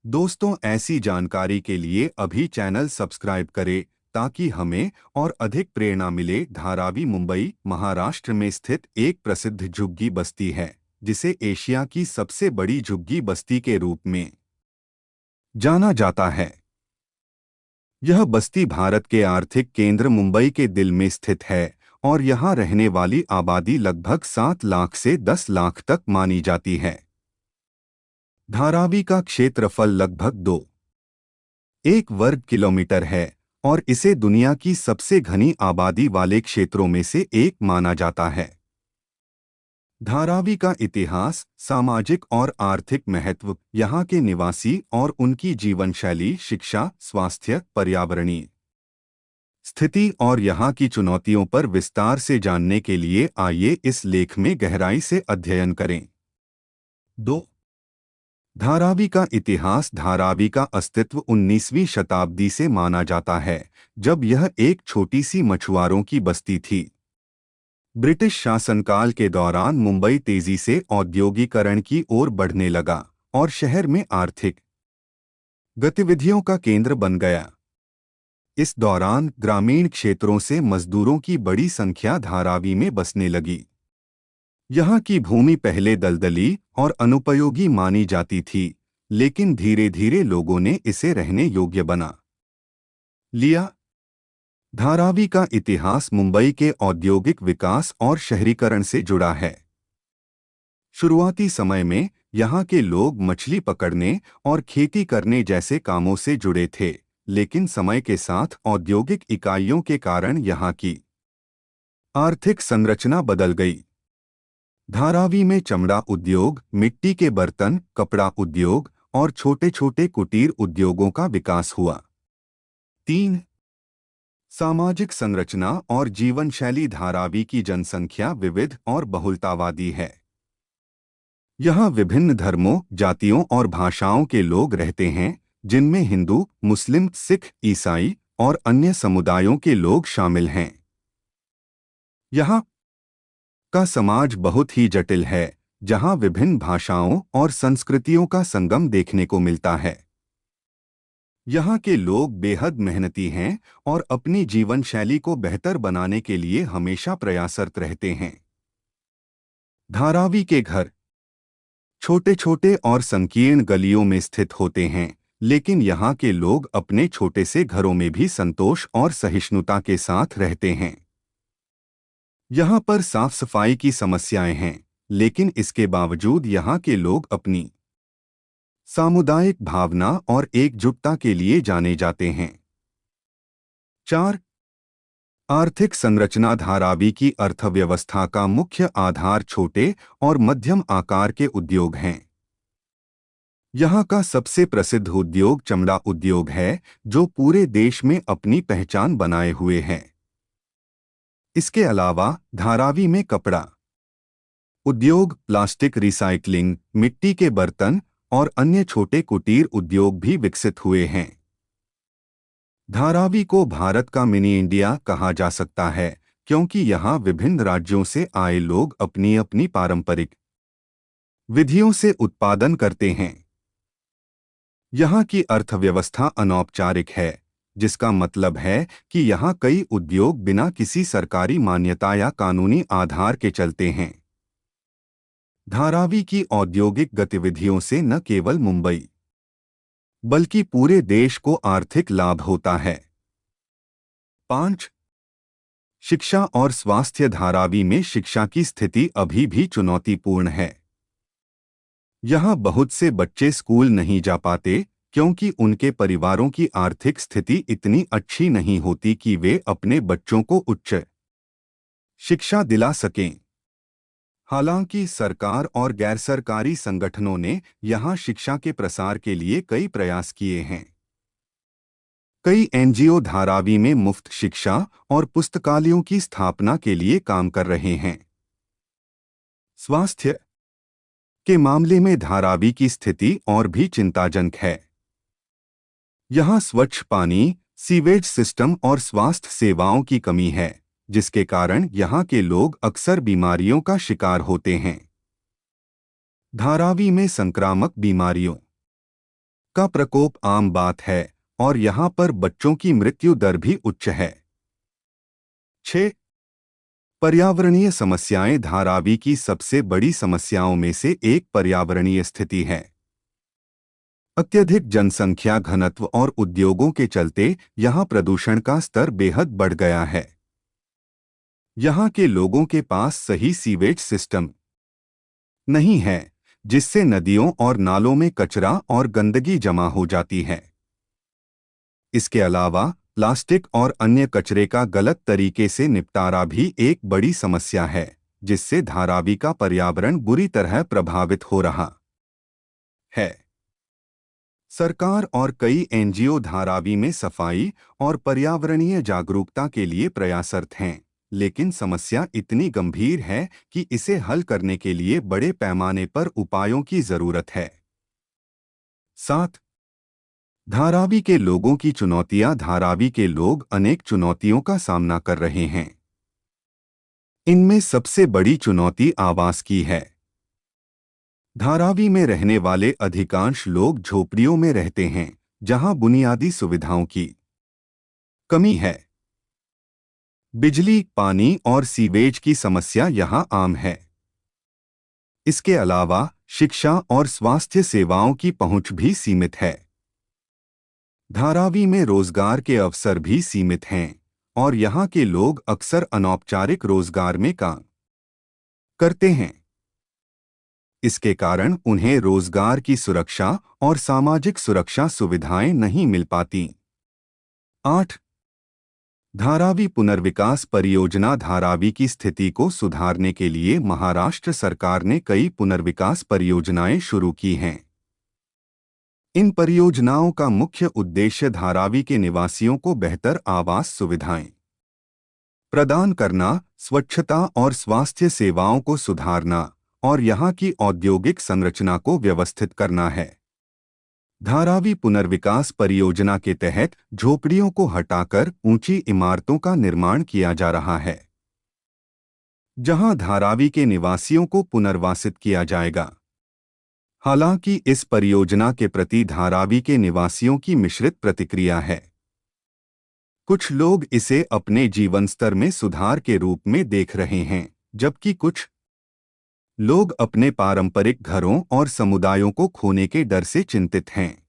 दोस्तों, ऐसी जानकारी के लिए अभी चैनल सब्सक्राइब करें ताकि हमें और अधिक प्रेरणा मिले। धारावी मुंबई, महाराष्ट्र में स्थित एक प्रसिद्ध झुग्गी बस्ती है, जिसे एशिया की सबसे बड़ी झुग्गी बस्ती के रूप में जाना जाता है। यह बस्ती भारत के आर्थिक केंद्र मुंबई के दिल में स्थित है और यहाँ रहने वाली आबादी लगभग 7 लाख से 10 लाख तक मानी जाती है। धारावी का क्षेत्रफल लगभग 2.1 वर्ग किलोमीटर है और इसे दुनिया की सबसे घनी आबादी वाले क्षेत्रों में से एक माना जाता है। धारावी का इतिहास, सामाजिक और आर्थिक महत्व, यहाँ के निवासी और उनकी जीवन शैली, शिक्षा, स्वास्थ्य, पर्यावरणीय स्थिति और यहाँ की चुनौतियों पर विस्तार से जानने के लिए आइए इस लेख में गहराई से अध्ययन करें। 2. धारावी का इतिहास। धारावी का अस्तित्व 19वीं शताब्दी से माना जाता है, जब यह एक छोटी सी मछुआरों की बस्ती थी। ब्रिटिश शासनकाल के दौरान मुंबई तेजी से औद्योगीकरण की ओर बढ़ने लगा और शहर में आर्थिक गतिविधियों का केंद्र बन गया। इस दौरान ग्रामीण क्षेत्रों से मजदूरों की बड़ी संख्या धारावी में बसने लगी। यहाँ की भूमि पहले दलदली और अनुपयोगी मानी जाती थी, लेकिन धीरे धीरे लोगों ने इसे रहने योग्य बना लिया। धारावी का इतिहास मुंबई के औद्योगिक विकास और शहरीकरण से जुड़ा है। शुरुआती समय में यहाँ के लोग मछली पकड़ने और खेती करने जैसे कामों से जुड़े थे, लेकिन समय के साथ औद्योगिक इकाइयों के कारण यहाँ की आर्थिक संरचना बदल गई। धारावी में चमड़ा उद्योग, मिट्टी के बर्तन, कपड़ा उद्योग और छोटे छोटे कुटीर उद्योगों का विकास हुआ। 3. सामाजिक संरचना और जीवन शैली। धारावी की जनसंख्या विविध और बहुलतावादी है। यहाँ विभिन्न धर्मों, जातियों और भाषाओं के लोग रहते हैं, जिनमें हिंदू, मुस्लिम, सिख, ईसाई और अन्य समुदायों के लोग शामिल हैं। यहाँ का समाज बहुत ही जटिल है, जहाँ विभिन्न भाषाओं और संस्कृतियों का संगम देखने को मिलता है। यहाँ के लोग बेहद मेहनती हैं और अपनी जीवन शैली को बेहतर बनाने के लिए हमेशा प्रयासरत रहते हैं। धारावी के घर छोटे छोटे और संकीर्ण गलियों में स्थित होते हैं, लेकिन यहाँ के लोग अपने छोटे से घरों में भी संतोष और सहिष्णुता के साथ रहते हैं। यहाँ पर साफ सफाई की समस्याएं हैं, लेकिन इसके बावजूद यहाँ के लोग अपनी सामुदायिक भावना और एकजुटता के लिए जाने जाते हैं। 4. आर्थिक संरचना। धारावी की अर्थव्यवस्था का मुख्य आधार छोटे और मध्यम आकार के उद्योग हैं। यहाँ का सबसे प्रसिद्ध उद्योग चमड़ा उद्योग है, जो पूरे देश में अपनी पहचान बनाए हुए है। इसके अलावा धारावी में कपड़ा उद्योग, प्लास्टिक रिसाइक्लिंग, मिट्टी के बर्तन और अन्य छोटे कुटीर उद्योग भी विकसित हुए हैं। धारावी को भारत का मिनी इंडिया कहा जा सकता है, क्योंकि यहाँ विभिन्न राज्यों से आए लोग अपनी अपनी पारंपरिक विधियों से उत्पादन करते हैं। यहाँ की अर्थव्यवस्था अनौपचारिक है, जिसका मतलब है कि यहाँ कई उद्योग बिना किसी सरकारी मान्यता या कानूनी आधार के चलते हैं। धारावी की औद्योगिक गतिविधियों से न केवल मुंबई बल्कि पूरे देश को आर्थिक लाभ होता है। 5. शिक्षा और स्वास्थ्य। धारावी में शिक्षा की स्थिति अभी भी चुनौतीपूर्ण है। यहाँ बहुत से बच्चे स्कूल नहीं जा पाते, क्योंकि उनके परिवारों की आर्थिक स्थिति इतनी अच्छी नहीं होती कि वे अपने बच्चों को उच्च शिक्षा दिला सकें। हालांकि सरकार और गैर सरकारी संगठनों ने यहाँ शिक्षा के प्रसार के लिए कई प्रयास किए हैं। कई एनजीओ धारावी में मुफ्त शिक्षा और पुस्तकालयों की स्थापना के लिए काम कर रहे हैं। स्वास्थ्य के मामले में धारावी की स्थिति और भी चिंताजनक है। यहाँ स्वच्छ पानी, सीवेज सिस्टम और स्वास्थ्य सेवाओं की कमी है, जिसके कारण यहाँ के लोग अक्सर बीमारियों का शिकार होते हैं। धारावी में संक्रामक बीमारियों का प्रकोप आम बात है और यहाँ पर बच्चों की मृत्यु दर भी उच्च है। 6. पर्यावरणीय समस्याएं धारावी की सबसे बड़ी समस्याओं में से एक पर्यावरणीय स्थिति है। अत्यधिक जनसंख्या घनत्व और उद्योगों के चलते यहाँ प्रदूषण का स्तर बेहद बढ़ गया है। यहाँ के लोगों के पास सही सीवेज सिस्टम नहीं है, जिससे नदियों और नालों में कचरा और गंदगी जमा हो जाती है। इसके अलावा प्लास्टिक और अन्य कचरे का गलत तरीके से निपटारा भी एक बड़ी समस्या है, जिससे धारावी का पर्यावरण बुरी तरह प्रभावित हो रहा है। सरकार और कई एनजीओ धारावी में सफाई और पर्यावरणीय जागरूकता के लिए प्रयासरत हैं, लेकिन समस्या इतनी गंभीर है कि इसे हल करने के लिए बड़े पैमाने पर उपायों की जरूरत है। 7. धारावी के लोगों की चुनौतियां। धारावी के लोग अनेक चुनौतियों का सामना कर रहे हैं। इनमें सबसे बड़ी चुनौती आवास की है। धारावी में रहने वाले अधिकांश लोग झोपड़ियों में रहते हैं, जहां बुनियादी सुविधाओं की कमी है। बिजली, पानी और सीवेज की समस्या यहां आम है। इसके अलावा शिक्षा और स्वास्थ्य सेवाओं की पहुंच भी सीमित है। धारावी में रोजगार के अवसर भी सीमित हैं और यहां के लोग अक्सर अनौपचारिक रोजगार में काम करते हैं। इसके कारण उन्हें रोजगार की सुरक्षा और सामाजिक सुरक्षा सुविधाएं नहीं मिल पाती। 8. धारावी पुनर्विकास परियोजना। धारावी की स्थिति को सुधारने के लिए महाराष्ट्र सरकार ने कई पुनर्विकास परियोजनाएं शुरू की हैं। इन परियोजनाओं का मुख्य उद्देश्य धारावी के निवासियों को बेहतर आवास सुविधाएं प्रदान करना, स्वच्छता और स्वास्थ्य सेवाओं को सुधारना और यहाँ की औद्योगिक संरचना को व्यवस्थित करना है। धारावी पुनर्विकास परियोजना के तहत झोपड़ियों को हटाकर ऊंची इमारतों का निर्माण किया जा रहा है, जहां धारावी के निवासियों को पुनर्वासित किया जाएगा। हालांकि इस परियोजना के प्रति धारावी के निवासियों की मिश्रित प्रतिक्रिया है। कुछ लोग इसे अपने जीवन स्तर में सुधार के रूप में देख रहे हैं, जबकि कुछ लोग अपने पारंपरिक घरों और समुदायों को खोने के डर से चिंतित हैं।